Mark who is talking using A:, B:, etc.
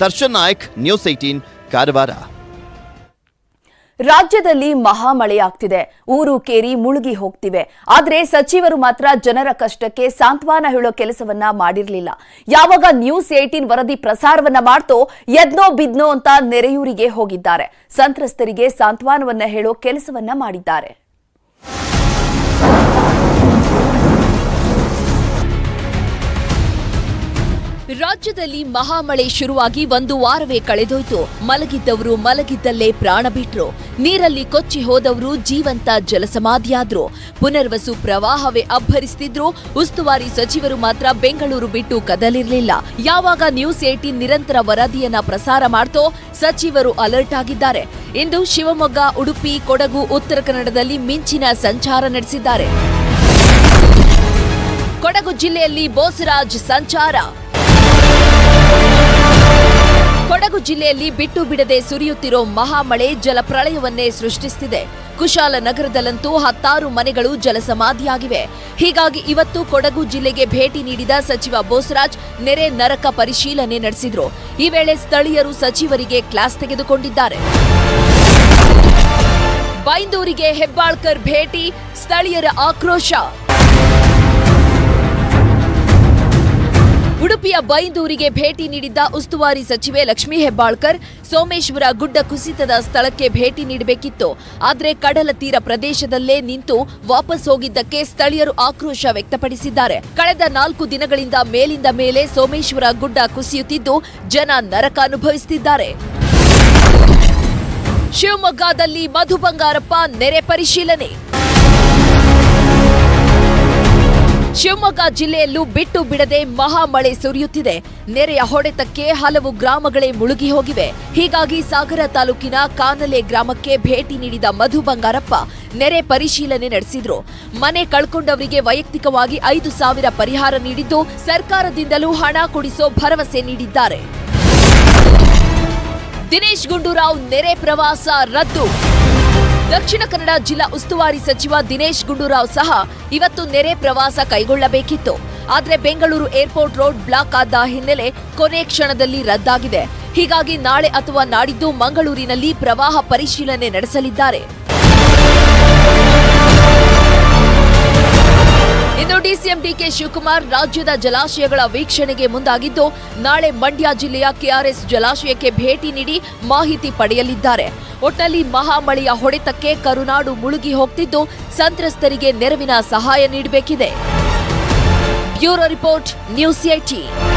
A: Darshan Nayak, news 18 Karwar.
B: ರಾಜ್ಯದಲ್ಲಿ ಮಹಾಮಳೆಯಾಗ್ತಿದೆ. ಊರು ಕೇರಿ ಮುಳುಗಿ ಹೋಗ್ತಿವೆ. ಆದರೆ ಸಚಿವರು ಮಾತ್ರ ಜನರ ಕಷ್ಟಕ್ಕೆ ಸಾಂತ್ವನ ಹೇಳೋ ಕೆಲಸವನ್ನ ಮಾಡಿರಲಿಲ್ಲ. ಯಾವಾಗ ನ್ಯೂಸ್ 18 ವರದಿ ಪ್ರಸಾರವನ್ನ ಮಾಡ್ತೋ ಎದ್ನೋ ಬಿದ್ನೋ ಅಂತ ನೆರೆಯೂರಿಗೆ ಹೋಗಿದ್ದಾರೆ. ಸಂತ್ರಸ್ತರಿಗೆ ಸಾಂತ್ವನವನ್ನ ಹೇಳೋ ಕೆಲಸವನ್ನ ಮಾಡಿದ್ದಾರೆ. ರಾಜ್ಯದಲ್ಲಿ ಮಹಾಮಳೆ ಶುರುವಾಗಿ 1 ವಾರವೇ ಕಳೆದೋಯ್ತು. ಮಲಗಿದ್ದವರು ಮಲಗಿದ್ದಲ್ಲೇ ಪ್ರಾಣ ಬಿಟ್ರು. ನೀರಲ್ಲಿ ಕೊಚ್ಚಿ ಹೋದವರು ಜೀವಂತ ಜಲಸಮಾಧಿಯಾದ್ರು. ಪುನರ್ವಸು ಪ್ರವಾಹವೇ ಅಬ್ಬರಿಸುತ್ತಿದ್ರು. ಉಸ್ತುವಾರಿ ಸಚಿವರು ಮಾತ್ರ ಬೆಂಗಳೂರು ಬಿಟ್ಟು ಕದಲಿರಲಿಲ್ಲ. ಯಾವಾಗ ನ್ಯೂಸ್ 18 ನಿರಂತರ ವರದಿಯನ್ನ ಪ್ರಸಾರ ಮಾಡ್ತೋ ಸಚಿವರು ಅಲರ್ಟ್ ಆಗಿದ್ದಾರೆ. ಇಂದು ಶಿವಮೊಗ್ಗ, ಉಡುಪಿ, ಕೊಡಗು, ಉತ್ತರ ಕನ್ನಡದಲ್ಲಿ ಮಿಂಚಿನ ಸಂಚಾರ ನಡೆಸಿದ್ದಾರೆ. ಕೊಡಗು ಜಿಲ್ಲೆಯಲ್ಲಿ ಬೋಸರಾಜ್ ಸಂಚಾರ. ಕೊಡಗು ಜಿಲ್ಲೆಯಲ್ಲಿ ಬಿಟ್ಟು ಬಿಡದೆ ಸುರಿಯುತ್ತಿರೋ ಮಹಾಮಳೆ ಜಲಪ್ರಳಯವನ್ನೇ ಸೃಷ್ಟಿಸುತ್ತಿದೆ. ಕುಶಾಲನಗರದಲ್ಲಂತೂ 10 ಮನೆಗಳು ಜಲಸಮಾಧಿಯಾಗಿವೆ. ಹೀಗಾಗಿ ಇವತ್ತು ಕೊಡಗು ಜಿಲ್ಲೆಗೆ ಭೇಟಿ ನೀಡಿದ ಸಚಿವ ಬೋಸರಾಜ್ ನೆರೆ ನರಕ ಪರಿಶೀಲನೆ ನಡೆಸಿದ್ರು. ಈ ವೇಳೆ ಸ್ಥಳೀಯರು ಸಚಿವರಿಗೆ ಕ್ಲಾಸ್ ತೆಗೆದುಕೊಂಡಿದ್ದಾರೆ. ಬೈಂದೂರಿಗೆ ಹೆಬ್ಬಾಳ್ಕರ್ ಭೇಟಿ, ಸ್ಥಳೀಯರ ಆಕ್ರೋಶ. ಉಡುಪಿಯ ಬೈಂದೂರಿಗೆ ಭೇಟಿ ನೀಡಿದ್ದ ಉಸ್ತುವಾರಿ ಸಚಿವೆ ಲಕ್ಷ್ಮೀ ಹೆಬ್ಬಾಳ್ಕರ್ ಸೋಮೇಶ್ವರ ಗುಡ್ಡ ಕುಸಿತದ ಸ್ಥಳಕ್ಕೆ ಭೇಟಿ ನೀಡಬೇಕಿತ್ತು. ಆದರೆ ಕಡಲ ತೀರ ಪ್ರದೇಶದಲ್ಲೇ ನಿಂತು ವಾಪಸ್ ಹೋಗಿದ್ದಕ್ಕೆ ಸ್ಥಳೀಯರು ಆಕ್ರೋಶ ವ್ಯಕ್ತಪಡಿಸಿದ್ದಾರೆ. ಕಳೆದ 4 ದಿನಗಳಿಂದ ಮೇಲಿಂದ ಮೇಲೆ ಸೋಮೇಶ್ವರ ಗುಡ್ಡ ಕುಸಿಯುತ್ತಿದ್ದು ಜನ ನರಕ ಅನುಭವಿಸುತ್ತಿದ್ದಾರೆ. ಶಿವಮೊಗ್ಗದಲ್ಲಿ ಮಧು ಬಂಗಾರಪ್ಪ ನೆರೆ ಪರಿಶೀಲನೆ. ಶಿವಮೊಗ್ಗ ಜಿಲ್ಲೆಯಲ್ಲೂ ಬಿಟ್ಟು ಬಿಡದೆ ಮಹಾಮಳೆ ಸುರಿಯುತ್ತಿದೆ. ನೆರೆಯ ಹೊಡೆತಕ್ಕೆ ಹಲವು ಗ್ರಾಮಗಳೇ ಮುಳುಗಿ ಹೋಗಿವೆ. ಹೀಗಾಗಿ ಸಾಗರ ತಾಲೂಕಿನ ಕಾನಲೆ ಗ್ರಾಮಕ್ಕೆ ಭೇಟಿ ನೀಡಿದ ಮಧು ಬಂಗಾರಪ್ಪ ನೆರೆ ಪರಿಶೀಲನೆ ನಡೆಸಿದ್ರು. ಮನೆ ಕಳ್ಕೊಂಡವರಿಗೆ ವೈಯಕ್ತಿಕವಾಗಿ 5,000 ಪರಿಹಾರ ನೀಡಿದ್ದು ಸರ್ಕಾರದಿಂದಲೂ ಹಣ ಕೊಡಿಸೋ ಭರವಸೆ ನೀಡಿದ್ದಾರೆ. ದಿನೇಶ್ ಗುಂಡೂರಾವ್ ನೆರೆ ಪ್ರವಾಸ ರದ್ದು. ದಕ್ಷಿಣ ಕನ್ನಡ ಜಿಲ್ಲಾ ಉಸ್ತುವಾರಿ ಸಚಿವ ದಿನೇಶ್ ಗುಂಡೂರಾವ್ ಸಹ ಇವತ್ತು ನೆರೆ ಪ್ರವಾಸ ಕೈಗೊಳ್ಳಬೇಕಿತ್ತು. ಆದರೆ ಬೆಂಗಳೂರು ಏರ್ಪೋರ್ಟ್ ರೋಡ್ ಬ್ಲಾಕ್ ಆದ ಹಿನ್ನೆಲೆ ಕೊನೆ ಕ್ಷಣದಲ್ಲಿ ರದ್ದಾಗಿದೆ. ಹೀಗಾಗಿ ನಾಳೆ ಅಥವಾ ನಾಡಿದ್ದು ಮಂಗಳೂರಿನಲ್ಲಿ ಪ್ರವಾಹ ಪರಿಶೀಲನೆ ನಡೆಸಲಿದ್ದಾರೆ. ಇನ್ನು ಡಿಸಿಎಂ ಡಿಕೆ ಶಿವಕುಮಾರ್ ರಾಜ್ಯದ ಜಲಾಶಯಗಳ ವೀಕ್ಷಣೆಗೆ ಮುಂದಾಗಿದ್ದು ನಾಳೆ ಮಂಡ್ಯ ಜಿಲ್ಲೆಯ ಕೆಆರ್ಎಸ್ ಜಲಾಶಯಕ್ಕೆ ಭೇಟಿ ನೀಡಿ ಮಾಹಿತಿ ಪಡೆಯಲಿದ್ದಾರೆ. ಒಟ್ಟಲ್ಲಿ ಮಹಾಮಳೆಯ ಹೊಡೆತಕ್ಕೆ ಕರುನಾಡು ಮುಳುಗಿ ಹೋಗ್ತಿದ್ದು ಸಂತ್ರಸ್ತರಿಗೆ ನೆರವಿನ ಸಹಾಯ ನೀಡಬೇಕಿದೆ. Bureau report, news 18.